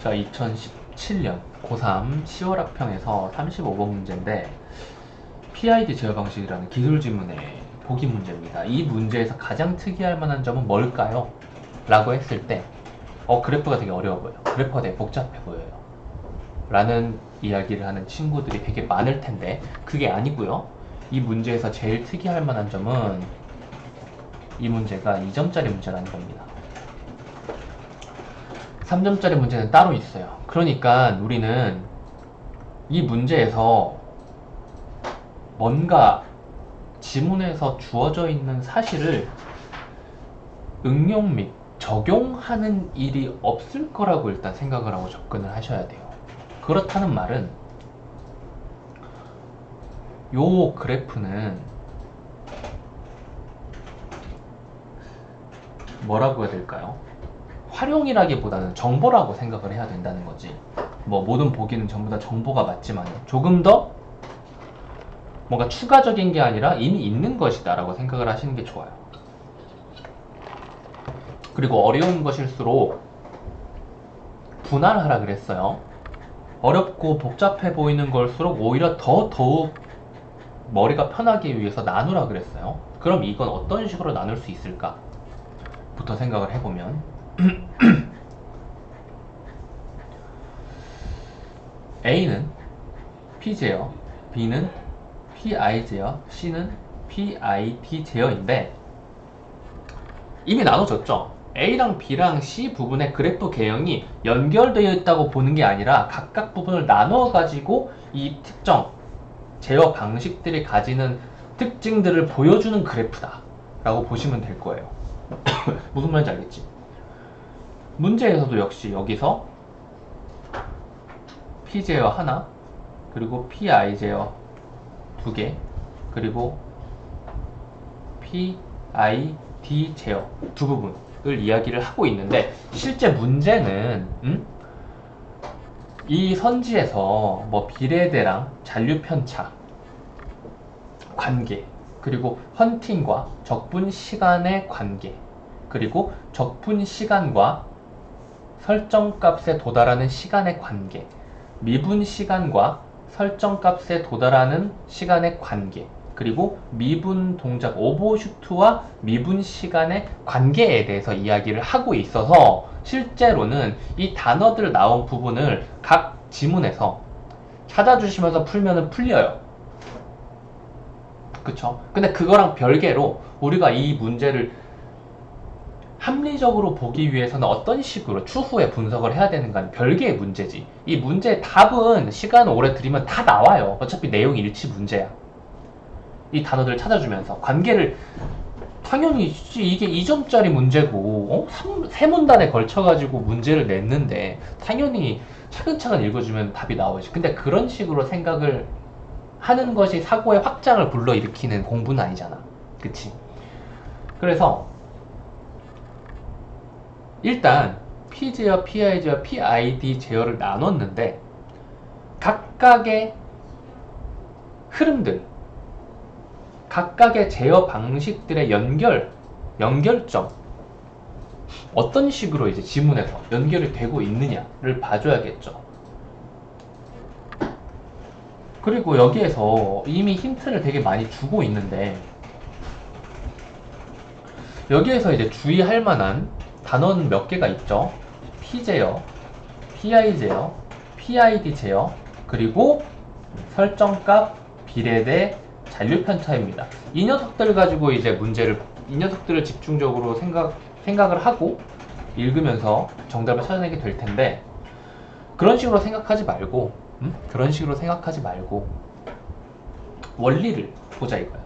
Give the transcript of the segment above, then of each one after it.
자, 2017년 고3 10월 학평에서 35번 문제인데 PID 제어 방식이라는 기술 지문의 보기 문제입니다. 이 문제에서 가장 특이할 만한 점은 뭘까요? 라고 했을 때 그래프가 되게 어려워 보여요. 그래프가 되게 복잡해 보여요. 라는 이야기를 하는 친구들이 되게 많을 텐데 그게 아니고요. 이 문제에서 제일 특이할 만한 점은 이 문제가 2점짜리 문제라는 겁니다. 3점짜리 문제는 따로 있어요. 그러니까 우리는 이 문제에서 뭔가 지문에서 주어져 있는 사실을 응용 및 적용하는 일이 없을 거라고 일단 생각을 하고 접근을 하셔야 돼요. 그렇다는 말은 요 그래프는 뭐라고 해야 될까요? 활용이라기보다는 정보라고 생각을 해야 된다는 거지. 뭐 모든 보기는 전부 다 정보가 맞지만 조금 더 뭔가 추가적인 게 아니라 이미 있는 것이다 라고 생각을 하시는 게 좋아요. 그리고 어려운 것일수록 분할하라 그랬어요. 어렵고 복잡해 보이는 걸수록 오히려 더욱 머리가 편하기 위해서 나누라 그랬어요. 그럼 이건 어떤 식으로 나눌 수 있을까? 부터 생각을 해보면 A는 P 제어, B는 PI 제어, C는 PID 제어인데 이미 나눠졌죠. A랑 B랑 C 부분의 그래프 개형이 연결되어 있다고 보는 게 아니라 각각 부분을 나누어 가지고 이 특정 제어 방식들이 가지는 특징들을 보여주는 그래프다 라고 보시면 될 거예요. 무슨 말인지 알겠지? 문제에서도 역시 여기서 P 제어 하나, 그리고 PI 제어 두 개, 그리고 PID 제어 두 부분을 이야기를 하고 있는데 실제 문제는 이 선지에서 뭐 비례대랑 잔류편차 관계, 그리고 헌팅과 적분 시간의 관계, 그리고 적분 시간과 설정값에 도달하는 시간의 관계, 미분 시간과 설정값에 도달하는 시간의 관계, 그리고 미분 동작 오버슈트와 미분 시간의 관계에 대해서 이야기를 하고 있어서 실제로는 이 단어들 나온 부분을 각 지문에서 찾아주시면서 풀면은 풀려요. 그쵸? 근데 그거랑 별개로 우리가 이 문제를 합리적으로 보기 위해서는 어떤 식으로 추후에 분석을 해야 되는가는 별개의 문제지. 이 문제의 답은 시간을 오래 들이면 다 나와요. 어차피 내용 일치 문제야. 이 단어들을 찾아주면서 관계를 당연히 이게 2점짜리 문제고 세 문단에 걸쳐가지고 문제를 냈는데 당연히 차근차근 읽어주면 답이 나오지. 근데 그런 식으로 생각을 하는 것이 사고의 확장을 불러일으키는 공부는 아니잖아. 그치? 그래서 일단 P 제어, PI 제어, PID 제어를 나눴는데 각각의 흐름들, 각각의 제어 방식들의 연결점 어떤 식으로 이제 지문에서 연결이 되고 있느냐를 봐줘야겠죠. 그리고 여기에서 이미 힌트를 되게 많이 주고 있는데 여기에서 이제 주의할 만한 단어는 몇 개가 있죠. P 제어, PI 제어, PID 제어, 그리고 설정값, 비례대, 잔류편차입니다. 이 녀석들 가지고 이제 이 녀석들을 집중적으로 생각을 하고 읽으면서 정답을 찾아내게 될 텐데 그런 식으로 생각하지 말고 원리를 보자 이거야.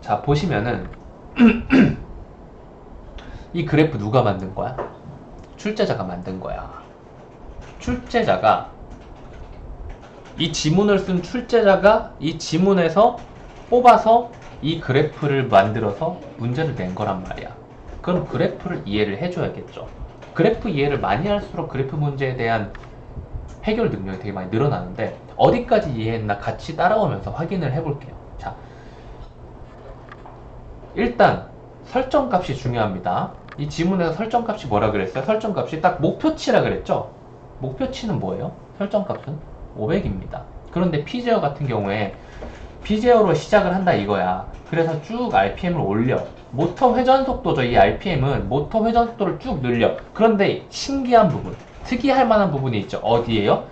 자, 보시면은 이 그래프 누가 만든 거야? 출제자가 만든 거야. 출제자가 이 지문을 쓴 출제자가 이 지문에서 뽑아서 이 그래프를 만들어서 문제를 낸 거란 말이야. 그럼 그래프를 이해를 해줘야겠죠. 그래프 이해를 많이 할수록 그래프 문제에 대한 해결 능력이 되게 많이 늘어나는데 어디까지 이해했나 같이 따라오면서 확인을 해볼게요. 자, 일단 설정값이 중요합니다. 이 지문에서 설정값이 뭐라 그랬어요? 설정값이 딱 목표치라 그랬죠? 목표치는 뭐예요? 설정값은 500입니다. 그런데 P제어 같은 경우에 B제어로 시작을 한다 이거야. 그래서 쭉 RPM을 올려. 모터 회전 속도죠. 이 RPM은 모터 회전 속도를 쭉 늘려. 그런데 신기한 부분, 특이할 만한 부분이 있죠. 어디에요?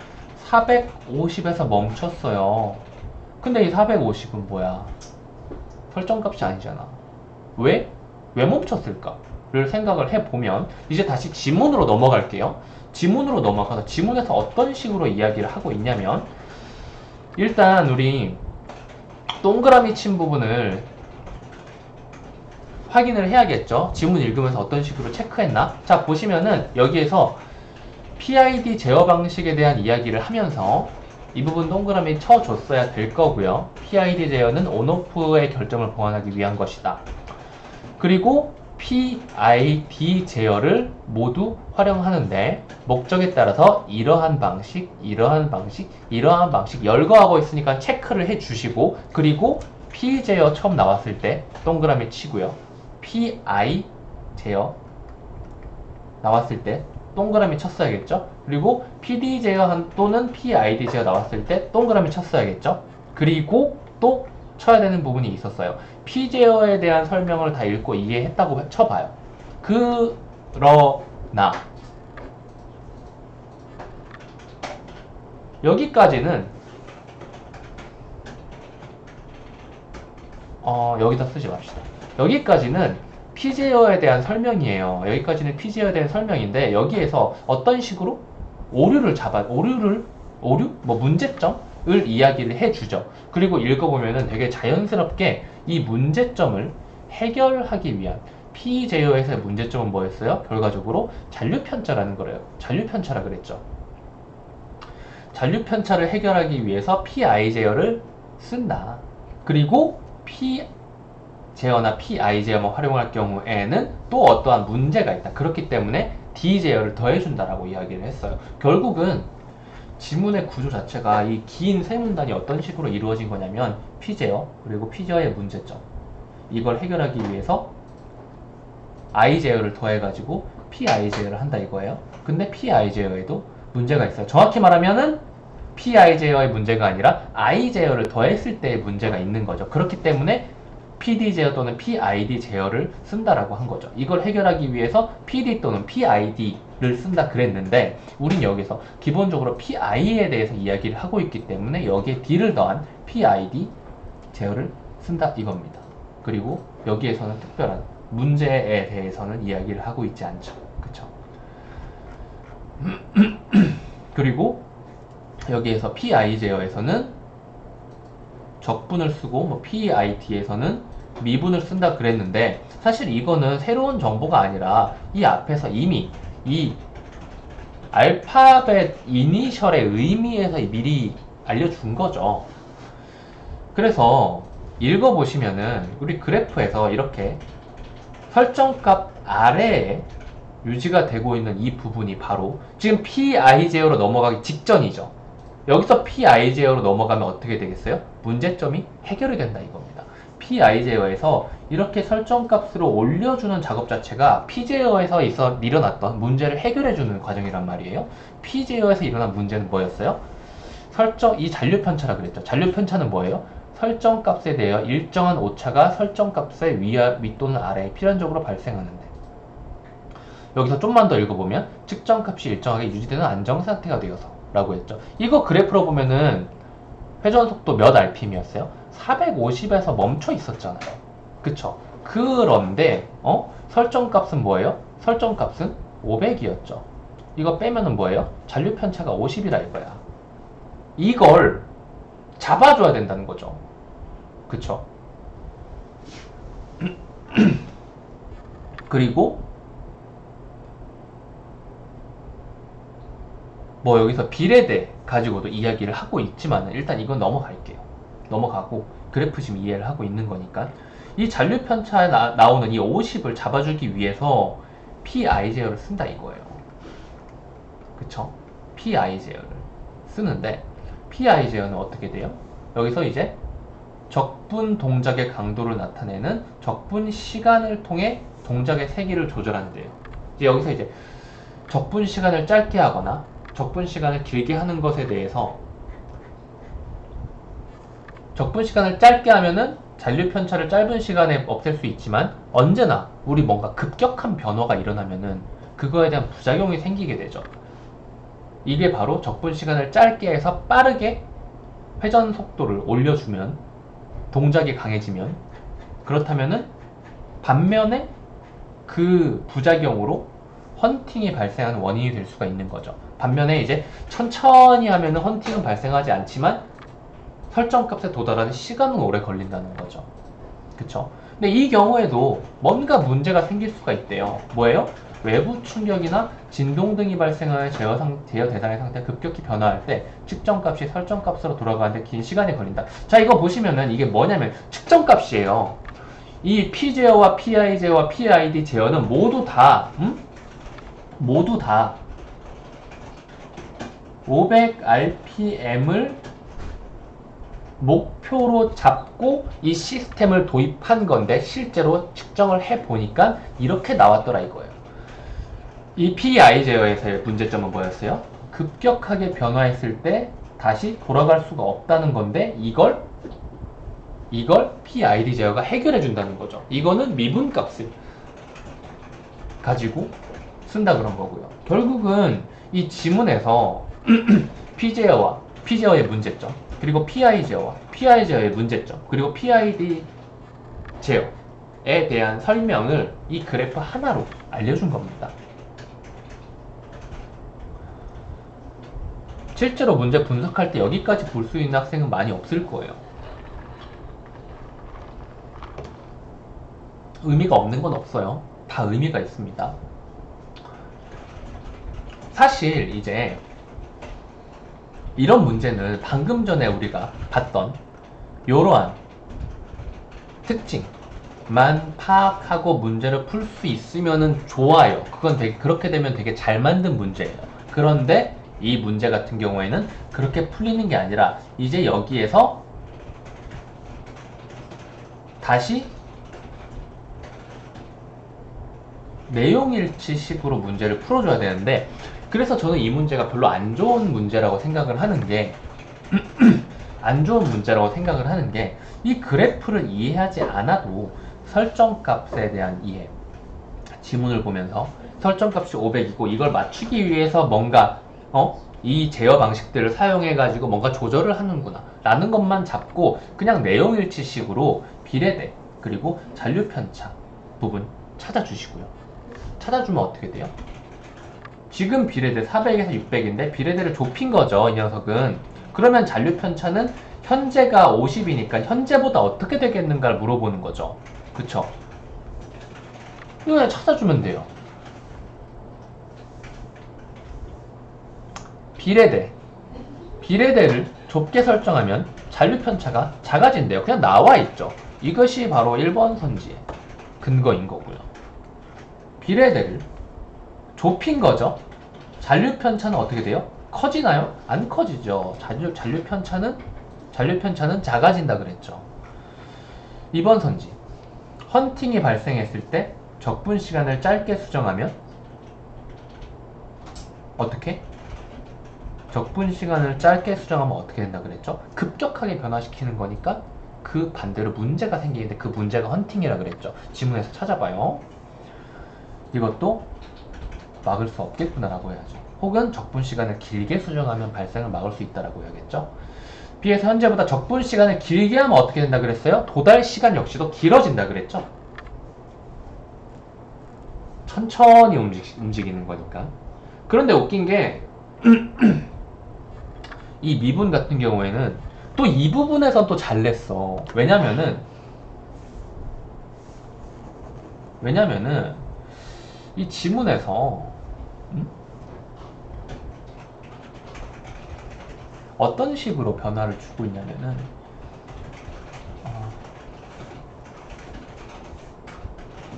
450에서 멈췄어요. 근데 이 450은 뭐야? 설정값이 아니잖아. 왜? 왜 멈췄을까? 를 생각을 해보면 이제 다시 지문으로 넘어갈게요. 지문으로 넘어가서 지문에서 어떤 식으로 이야기를 하고 있냐면 일단 우리 동그라미 친 부분을 확인을 해야겠죠. 지문 읽으면서 어떤 식으로 체크했나? 자, 보시면은 여기에서 PID 제어 방식에 대한 이야기를 하면서 이 부분 동그라미 쳐줬어야 될 거고요. PID 제어는 온오프의 결정을 보완하기 위한 것이다. 그리고 PID 제어를 모두 활용하는데 목적에 따라서 이러한 방식, 이러한 방식, 이러한 방식 열거하고 있으니까 체크를 해주시고 그리고 P 제어 처음 나왔을 때 동그라미 치고요. PI 제어 나왔을 때 동그라미 쳤어야겠죠. 그리고 PD 제어 또는 PID 제어 나왔을 때 동그라미 쳤어야겠죠. 그리고 또 쳐야 되는 부분이 있었어요. P 제어에 대한 설명을 다 읽고 이해했다고 쳐봐요. 그러나 여기까지는 여기다 쓰지 맙시다. 여기까지는 P제어에 대한 설명이에요. 여기까지는 P제어에 대한 설명인데 여기에서 어떤 식으로 오류? 뭐 문제점을 이야기를 해주죠. 그리고 읽어보면은 되게 자연스럽게 이 문제점을 해결하기 위한 P제어에서의 문제점은 뭐였어요? 결과적으로 잔류편차라는 거래요. 잔류편차라 그랬죠. 잔류편차를 해결하기 위해서 PI 제어를 쓴다. 그리고 P 제어나 PI 제어만 활용할 경우에는 또 어떠한 문제가 있다. 그렇기 때문에 D 제어를 더해준다라고 이야기를 했어요. 결국은 지문의 구조 자체가 이 긴 세 문단이 어떤 식으로 이루어진 거냐면 P 제어 그리고 P 제어의 문제점 이걸 해결하기 위해서 I 제어를 더해가지고 PI 제어를 한다 이거예요. 근데 PI 제어에도 문제가 있어요. 정확히 말하면은 PI 제어의 문제가 아니라 I 제어를 더했을 때의 문제가 있는 거죠. 그렇기 때문에 PD 제어 또는 PID 제어를 쓴다라고 한 거죠. 이걸 해결하기 위해서 PD 또는 PID를 쓴다 그랬는데 우린 여기서 기본적으로 PI에 대해서 이야기를 하고 있기 때문에 여기에 D를 더한 PID 제어를 쓴다 이겁니다. 그리고 여기에서는 특별한 문제에 대해서는 이야기를 하고 있지 않죠. 그쵸? 그리고 여기에서 PI 제어에서는 적분을 쓰고 뭐 PID에서는 미분을 쓴다 그랬는데 사실 이거는 새로운 정보가 아니라 이 앞에서 이미 이 알파벳 이니셜의 의미에서 미리 알려준 거죠. 그래서 읽어보시면은 우리 그래프에서 이렇게 설정값 아래에 유지가 되고 있는 이 부분이 바로 지금 PI 제어로 넘어가기 직전이죠. 여기서 PI 제어로 넘어가면 어떻게 되겠어요? 문제점이 해결이 된다 이겁니다. PI 제어에서 이렇게 설정값으로 올려주는 작업 자체가 P 제어에서 일어났던 문제를 해결해주는 과정이란 말이에요. P 제어에서 일어난 문제는 뭐였어요? 이 잔류편차라 그랬죠. 잔류편차는 뭐예요? 설정값에 대하여 일정한 오차가 설정값의 위 또는 아래에 필연적으로 발생하는데 여기서 좀만 더 읽어보면 측정값이 일정하게 유지되는 안정상태가 되어서 라고 했죠. 이거 그래프로 보면은 회전 속도 몇 RPM이었어요? 450에서 멈춰 있었잖아요. 그쵸? 그런데 설정값은 뭐예요? 설정값은 500이었죠. 이거 빼면은 뭐예요? 잔류 편차가 50이라 이거야. 이걸 잡아줘야 된다는 거죠. 그쵸? 그리고 뭐 여기서 비례대 가지고도 이야기를 하고 있지만 일단 이건 넘어갈게요. 넘어가고 그래프 지금 이해를 하고 있는 거니까 이 잔류 편차에 나오는 이 50을 잡아주기 위해서 PI 제어를 쓴다 이거예요. 그쵸? PI 제어를 쓰는데 PI 제어는 어떻게 돼요? 여기서 이제 적분 동작의 강도를 나타내는 적분 시간을 통해 동작의 세기를 조절한대요. 이제 여기서 이제 적분 시간을 짧게 하거나 적분 시간을 길게 하는 것에 대해서 적분 시간을 짧게 하면은 잔류 편차를 짧은 시간에 없앨 수 있지만 언제나 우리 뭔가 급격한 변화가 일어나면은 그거에 대한 부작용이 생기게 되죠. 이게 바로 적분 시간을 짧게 해서 빠르게 회전 속도를 올려주면 동작이 강해지면 그렇다면은 반면에 그 부작용으로 헌팅이 발생하는 원인이 될 수가 있는 거죠. 반면에 이제 천천히 하면은 헌팅은 발생하지 않지만 설정값에 도달하는 시간은 오래 걸린다는 거죠. 그쵸? 근데 이 경우에도 뭔가 문제가 생길 수가 있대요. 뭐예요? 외부 충격이나 진동 등이 발생하여 제어 대상의 상태가 급격히 변화할 때 측정값이 설정값으로 돌아가는데 긴 시간이 걸린다. 자, 이거 보시면은 이게 뭐냐면 측정값이에요. 이 P 제어와 PI 제어와 PID 제어는 모두 다 500rpm을 목표로 잡고 이 시스템을 도입한 건데 실제로 측정을 해보니까 이렇게 나왔더라 이거예요. 이 PI 제어에서의 문제점은 뭐였어요? 급격하게 변화했을 때 다시 돌아갈 수가 없다는 건데 이걸 PID 제어가 해결해 준다는 거죠. 이거는 미분값을 가지고 쓴다 그런 거고요. 결국은 이 지문에서 P제어의 문제점, 그리고 PI 제어의 문제점, 그리고 PID 제어에 대한 설명을 이 그래프 하나로 알려준 겁니다. 실제로 문제 분석할 때 여기까지 볼 수 있는 학생은 많이 없을 거예요. 의미가 없는 건 없어요. 다 의미가 있습니다. 사실 이제 이런 문제는 방금 전에 우리가 봤던 이러한 특징만 파악하고 문제를 풀 수 있으면 좋아요. 그건 그렇게 되면 되게 잘 만든 문제예요. 그런데 이 문제 같은 경우에는 그렇게 풀리는 게 아니라 이제 여기에서 다시 내용일치식으로 문제를 풀어줘야 되는데, 그래서 저는 이 문제가 별로 안 좋은 문제라고 생각을 하는 게 이 그래프를 이해하지 않아도 설정값에 대한 이해, 지문을 보면서 설정값이 500이고 이걸 맞추기 위해서 뭔가 이 제어 방식들을 사용해 가지고 뭔가 조절을 하는구나 라는 것만 잡고 그냥 내용일치식으로 비례대 그리고 잔류편차 부분 찾아주시고요. 찾아주면 어떻게 돼요? 지금 비례대 400에서 600인데 비례대를 좁힌 거죠, 이 녀석은. 그러면 잔류편차는 현재가 50이니까 현재보다 어떻게 되겠는가를 물어보는 거죠. 그쵸? 이거 그냥 찾아주면 돼요. 비례대를 좁게 설정하면 잔류편차가 작아진대요. 그냥 나와 있죠. 이것이 바로 1번 선지의 근거인 거고요. 비례대를 좁힌 거죠. 잔류편차는 어떻게 돼요? 커지나요? 안 커지죠. 잔류편차는 작아진다 그랬죠. 2번 선지. 헌팅이 발생했을 때 적분 시간을 짧게 수정하면 어떻게? 적분 시간을 짧게 수정하면 어떻게 된다 그랬죠? 급격하게 변화시키는 거니까 그 반대로 문제가 생기는데 그 문제가 헌팅이라 그랬죠. 지문에서 찾아봐요. 이것도 막을 수 없겠구나 라고 해야죠. 혹은 적분 시간을 길게 수정하면 발생을 막을 수 있다라고 해야겠죠. B에서 현재보다 적분 시간을 길게 하면 어떻게 된다 그랬어요? 도달 시간 역시도 길어진다 그랬죠. 천천히 움직이는 거니까. 그런데 웃긴 게 이 미분 같은 경우에는 또 이 부분에선 또 잘 냈어. 왜냐면은 이 지문에서 어떤 식으로 변화를 주고 있냐면은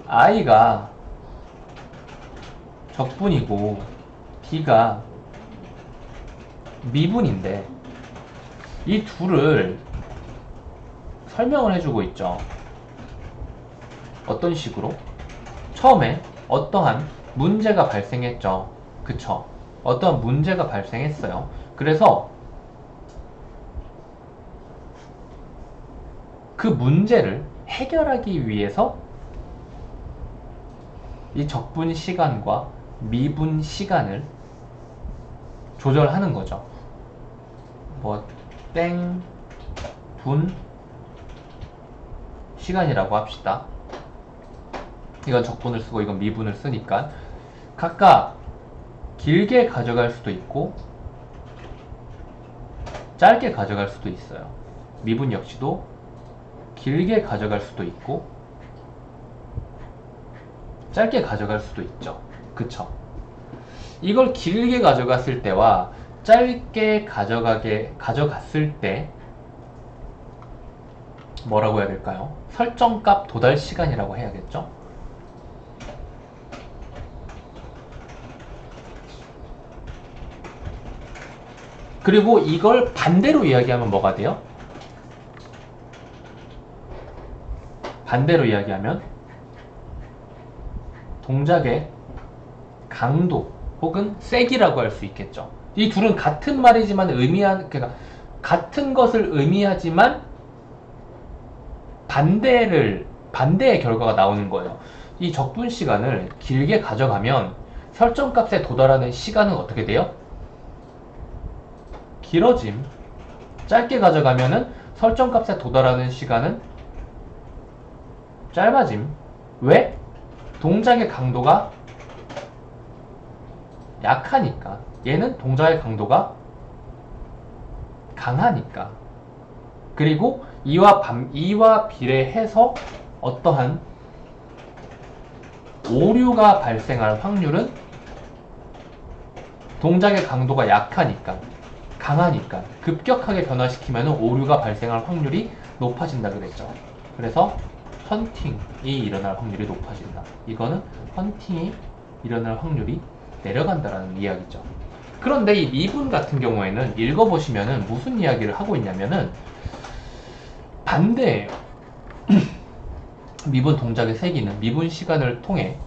I가 적분이고 D가 미분인데 이 둘을 설명을 해주고 있죠. 어떤 식으로? 처음에 어떠한 문제가 발생했죠. 그쵸? 어떤 문제가 발생했어요. 그래서 그 문제를 해결하기 위해서 이 적분 시간과 미분 시간을 조절하는 거죠. 뭐 땡, 분 시간이라고 합시다. 이건 적분을 쓰고 이건 미분을 쓰니까 각각 길게 가져갈 수도 있고 짧게 가져갈 수도 있어요. 미분 역시도 길게 가져갈 수도 있고 짧게 가져갈 수도 있죠. 그쵸? 이걸 길게 가져갔을 때와 짧게 가져갔을 때 뭐라고 해야 될까요? 설정값 도달 시간이라고 해야겠죠? 그리고 이걸 반대로 이야기하면 뭐가 돼요? 반대로 이야기하면 동작의 강도 혹은 세기라고 할 수 있겠죠. 이 둘은 같은 말이지만 그러니까 같은 것을 의미하지만 반대의 결과가 나오는 거예요. 이 적분 시간을 길게 가져가면 설정값에 도달하는 시간은 어떻게 돼요? 길어짐. 짧게 가져가면은 설정값에 도달하는 시간은 짧아짐. 왜? 동작의 강도가 약하니까. 얘는 동작의 강도가 강하니까. 그리고 이와 비례해서 어떠한 오류가 발생할 확률은 동작의 강도가 약하니까, 강하니까 급격하게 변화시키면 오류가 발생할 확률이 높아진다 그랬죠. 그래서 헌팅이 일어날 확률이 높아진다. 이거는 헌팅이 일어날 확률이 내려간다라는 이야기죠. 그런데 이 미분 같은 경우에는 읽어보시면은 무슨 이야기를 하고 있냐면은 반대예요. 미분 동작의 세기는 미분 시간을 통해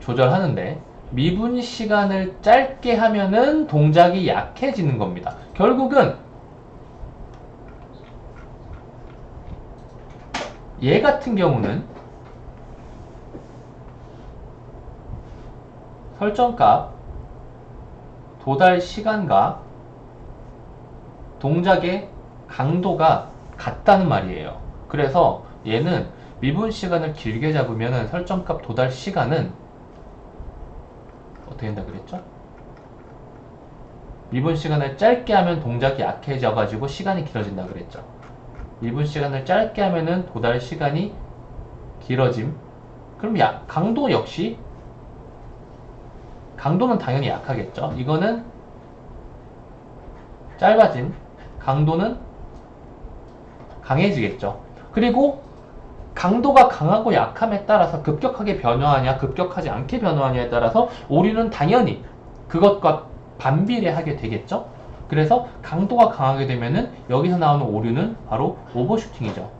조절하는데 미분 시간을 짧게 하면은 동작이 약해지는 겁니다. 결국은 얘 같은 경우는 설정값 도달 시간과 동작의 강도가 같다는 말이에요. 그래서 얘는 미분 시간을 길게 잡으면 설정값 도달 시간은 어떻게 된다 그랬죠? 미분 시간을 짧게 하면 동작이 약해져 가지고 시간이 길어진다 그랬죠. 미분 시간을 짧게 하면은 도달 시간이 길어짐. 그럼 강도 역시 강도는 당연히 약하겠죠. 이거는 짧아짐. 강도는 강해지겠죠. 그리고 강도가 강하고 약함에 따라서 급격하게 변화하냐 급격하지 않게 변화하냐에 따라서 오류는 당연히 그것과 반비례하게 되겠죠. 그래서 강도가 강하게 되면은 여기서 나오는 오류는 바로 오버슈팅이죠.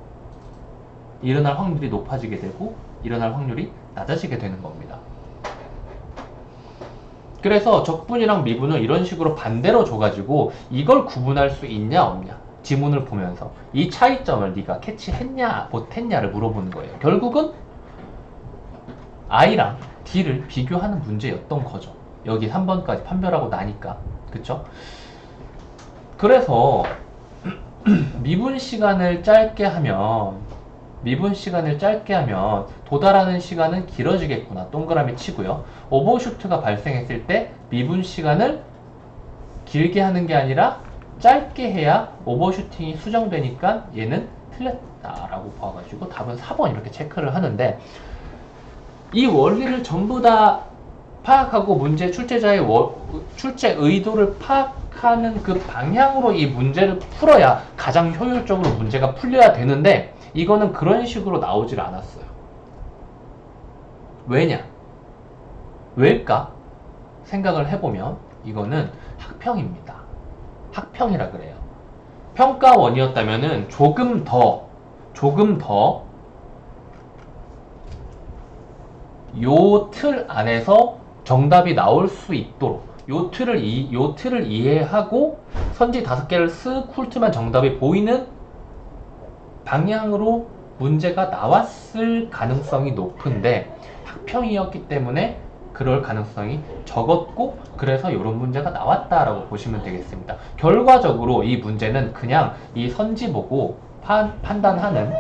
일어날 확률이 높아지게 되고 일어날 확률이 낮아지게 되는 겁니다. 그래서 적분이랑 미분을 이런 식으로 반대로 줘가지고 이걸 구분할 수 있냐 없냐 지문을 보면서 이 차이점을 네가 캐치했냐 못했냐를 물어보는 거예요. 결국은 I랑 D를 비교하는 문제였던 거죠. 여기 3번까지 판별하고 나니까. 그쵸? 그래서 미분 시간을 짧게 하면 도달하는 시간은 길어지겠구나. 동그라미 치고요. 오버슈트가 발생했을 때 미분 시간을 길게 하는 게 아니라 짧게 해야 오버슈팅이 수정되니까 얘는 틀렸다라고 봐가지고 답은 4번 이렇게 체크를 하는데 이 원리를 전부 다 파악하고 문제 출제자의 출제 의도를 파악하는 그 방향으로 이 문제를 풀어야 가장 효율적으로 문제가 풀려야 되는데 이거는 그런 식으로 나오질 않았어요. 왜냐? 왜일까? 생각을 해보면 이거는 학평입니다. 학평이라 그래요. 평가원이었다면은 조금 더 요 틀 안에서 정답이 나올 수 있도록 요 틀을 이해하고 선지 5개를 쓱 훑으면 정답이 보이는 방향으로 문제가 나왔을 가능성이 높은데 학평이었기 때문에 그럴 가능성이 적었고 그래서 이런 문제가 나왔다라고 보시면 되겠습니다. 결과적으로 이 문제는 그냥 이 선지 보고 판단하는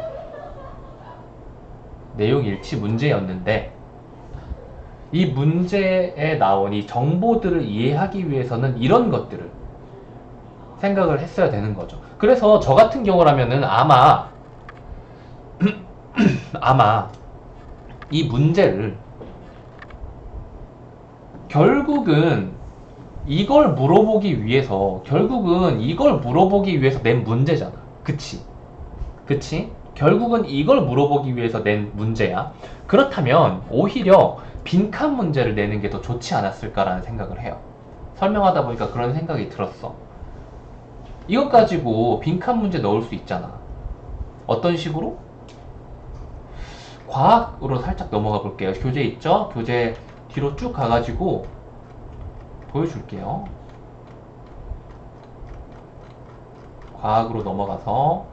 내용 일치 문제였는데 이 문제에 나온 이 정보들을 이해하기 위해서는 이런 것들을 생각을 했어야 되는 거죠. 그래서 저 같은 경우라면은 아마 이 문제를 결국은 이걸 물어보기 위해서 낸 문제잖아. 그치? 결국은 이걸 물어보기 위해서 낸 문제야. 그렇다면 오히려 빈칸 문제를 내는 게 더 좋지 않았을까라는 생각을 해요. 설명하다 보니까 그런 생각이 들었어. 이것 가지고 빈칸 문제 넣을 수 있잖아. 어떤 식으로? 과학으로 살짝 넘어가 볼게요. 교재 있죠? 교재 뒤로 쭉 가가지고 보여줄게요. 과학으로 넘어가서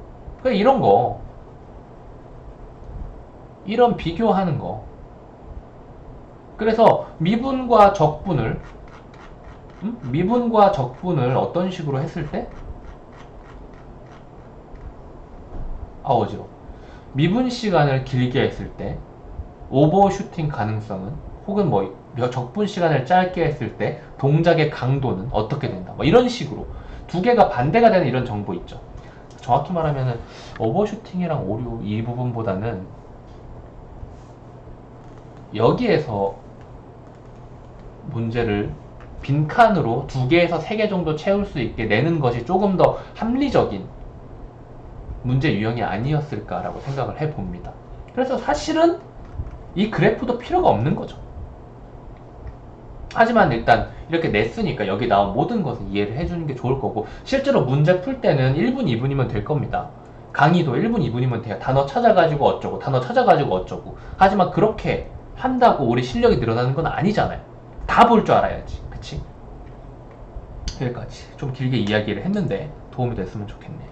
그냥 이런 거, 이런 비교하는 거. 그래서 미분과 적분을 어떤 식으로 했을 때 어지러워. 미분 시간을 길게 했을 때 오버슈팅 가능성은 혹은 적분 시간을 짧게 했을 때 동작의 강도는 어떻게 된다. 이런 식으로 두 개가 반대가 되는 이런 정보 있죠. 정확히 말하면은 오버슈팅이랑 오류 이 부분보다는 여기에서 문제를 빈칸으로 2개에서 3개 정도 채울 수 있게 내는 것이 조금 더 합리적인 문제 유형이 아니었을까라고 생각을 해봅니다. 그래서 사실은 이 그래프도 필요가 없는 거죠. 하지만 일단 이렇게 냈으니까 여기 나온 모든 것을 이해를 해주는 게 좋을 거고 실제로 문제 풀 때는 1분, 2분이면 될 겁니다. 강의도 1분, 2분이면 돼요. 단어 찾아가지고 어쩌고 하지만 그렇게 한다고 우리 실력이 늘어나는 건 아니잖아요. 다 볼 줄 알아야지. 그치? 여기까지 좀 길게 이야기를 했는데 도움이 됐으면 좋겠네요.